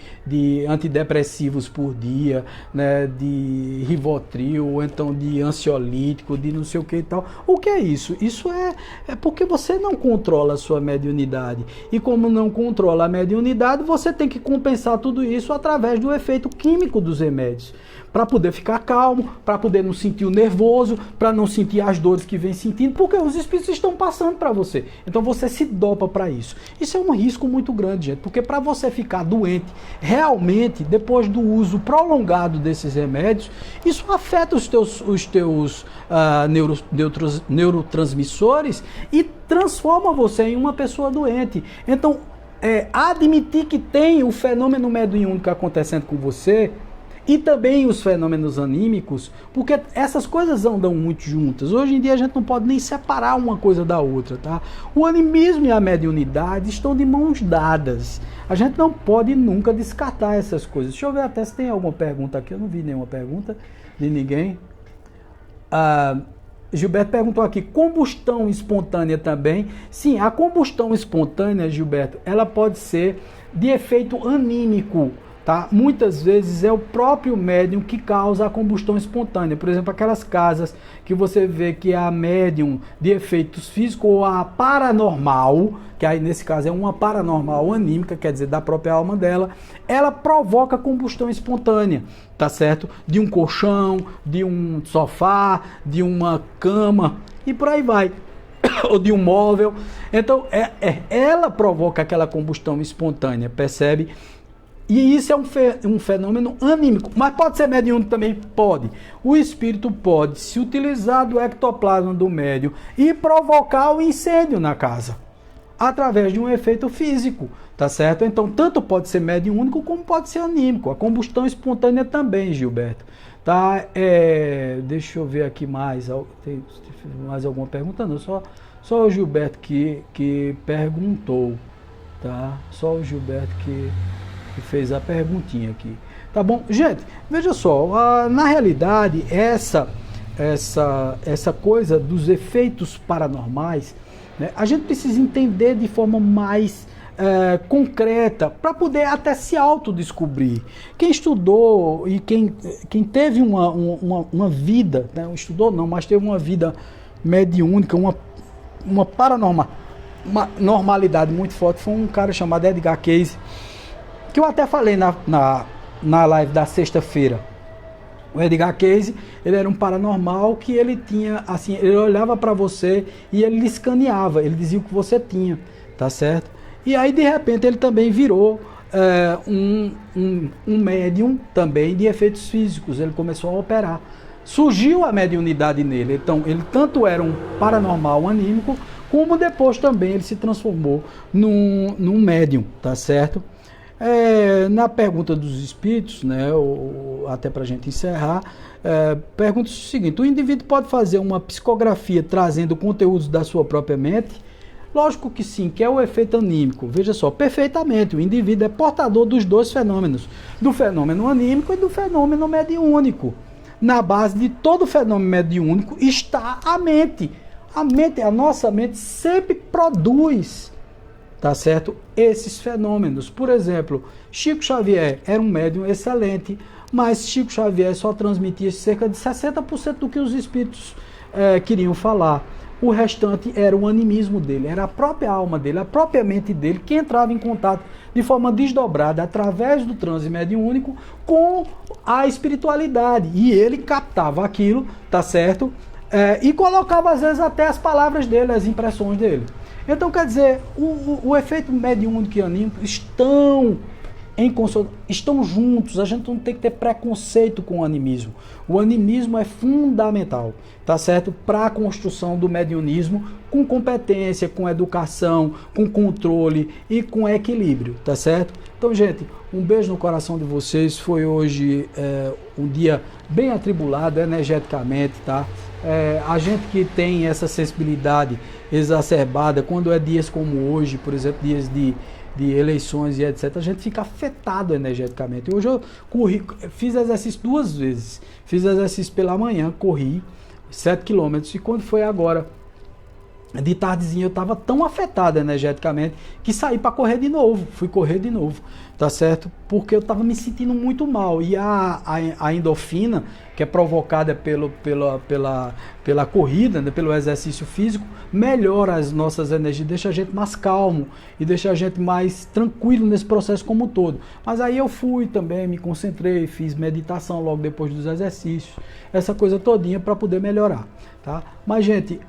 antidepressivos por dia, né, de Rivotril, ou então de ansiolítico, de não sei o que e tal. O que é isso? Isso é porque você não controla a sua mediunidade. E como não controla a mediunidade, você tem que compensar tudo isso através do efeito químico dos remédios, para poder ficar calmo, para poder não sentir o nervoso, para não sentir as dores que vem sentindo, porque os espíritos estão passando para você. Então você se dopa para isso. Isso é um risco muito grande, gente, porque para você ficar doente realmente, depois do uso prolongado desses remédios, isso afeta os teus neurotransmissores e transforma você em uma pessoa doente. Então, admitir que tem o fenômeno mediúnico acontecendo com você e também os fenômenos anímicos, porque essas coisas andam muito juntas. Hoje em dia a gente não pode nem separar uma coisa da outra, tá? O animismo e a mediunidade estão de mãos dadas. A gente não pode nunca descartar essas coisas. Deixa eu ver até se tem alguma pergunta aqui. Eu não vi nenhuma pergunta de ninguém. Gilberto perguntou aqui, combustão espontânea também? Sim, a combustão espontânea, Gilberto, ela pode ser de efeito anímico, tá? Muitas vezes é o próprio médium que causa a combustão espontânea. Por exemplo, aquelas casas que você vê que a médium de efeitos físicos ou a paranormal, que aí nesse caso é uma paranormal anímica, quer dizer, da própria alma dela, ela provoca combustão espontânea, tá certo? De um colchão, de um sofá, de uma cama e por aí vai. Ou de um móvel. Então, ela provoca aquela combustão espontânea, percebe? E isso é um fenômeno anímico, mas pode ser mediúnico também? Pode. O espírito pode se utilizar do ectoplasma do médium e provocar o incêndio na casa, através de um efeito físico, tá certo? Então, tanto pode ser mediúnico como pode ser anímico. A combustão espontânea também, Gilberto. Tá? Deixa eu ver aqui mais. Tem mais alguma pergunta? Não, só o Gilberto que perguntou, tá? Só o Gilberto que fez a perguntinha aqui. Tá bom? Gente, veja só, na realidade, essa coisa dos efeitos paranormais, né, a gente precisa entender de forma mais concreta, para poder até se autodescobrir. Quem estudou e quem teve uma vida, né, estudou não, mas teve uma vida mediúnica, uma paranormal, uma normalidade muito forte, foi um cara chamado Edgar Cayce, que eu até falei na live da sexta-feira. O Edgar Cayce, ele era um paranormal que ele tinha, assim, ele olhava para você e ele lhe escaneava, ele dizia o que você tinha, tá certo? E aí, de repente, ele também virou um médium também de efeitos físicos, ele começou a operar. Surgiu a mediunidade nele, então ele tanto era um paranormal anímico, como depois também ele se transformou num médium, tá certo? Na pergunta dos espíritos, né, até para a gente encerrar, pergunta o seguinte: o indivíduo pode fazer uma psicografia trazendo conteúdos da sua própria mente? Lógico que sim, que é o efeito anímico. Veja só, perfeitamente, o indivíduo é portador dos dois fenômenos, do fenômeno anímico e do fenômeno mediúnico. Na base de todo fenômeno mediúnico está a mente. A nossa mente sempre produz, tá certo, esses fenômenos. Por exemplo, Chico Xavier era um médium excelente, mas Chico Xavier só transmitia cerca de 60% do que os espíritos queriam falar. O restante era o animismo dele, era a própria alma dele, a própria mente dele, que entrava em contato de forma desdobrada através do transe mediúnico com a espiritualidade. E ele captava aquilo, tá certo? E colocava às vezes até as palavras dele, as impressões dele. Então, quer dizer, o efeito mediúnico e anímico estão juntos. A gente não tem que ter preconceito com o animismo. O animismo é fundamental, tá certo? Para a construção do mediunismo, com competência, com educação, com controle e com equilíbrio, tá certo? Então, gente, um beijo no coração de vocês. Foi hoje um dia bem atribulado energeticamente, tá? A gente que tem essa sensibilidade exacerbada, quando é dias como hoje, por exemplo, dias de eleições e etc., a gente fica afetado energeticamente. Hoje eu fiz exercício 2 vezes. Fiz exercício pela manhã, corri 7 quilômetros, e quando foi agora de tardezinha eu estava tão afetado energeticamente que saí para correr de novo. Fui correr de novo, tá certo? Porque eu estava me sentindo muito mal. E a endorfina, que é provocada pela corrida, né, pelo exercício físico, melhora as nossas energias, deixa a gente mais calmo e deixa a gente mais tranquilo nesse processo como um todo. Mas aí eu fui também, me concentrei, fiz meditação logo depois dos exercícios, essa coisa todinha para poder melhorar. Tá? Mas, gente,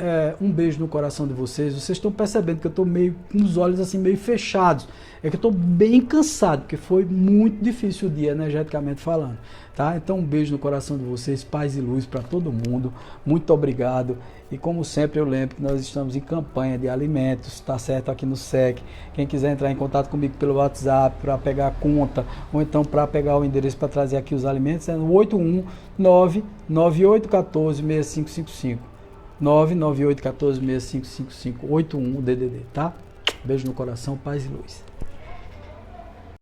um beijo no coração de vocês. Vocês estão percebendo que eu estou meio com os olhos assim meio fechados. É que eu estou bem cansado, porque foi muito difícil o dia, energeticamente falando. Tá? Então, um beijo no coração de vocês, paz e luz para todo mundo. Muito obrigado. E como sempre, eu lembro que nós estamos em campanha de alimentos, tá certo? Aqui no SEC. Quem quiser entrar em contato comigo pelo WhatsApp para pegar a conta, ou então para pegar o endereço para trazer aqui os alimentos, é no 819-9814-6555. 99814-6555, 81 DDD, tá? Beijo no coração, paz e luz.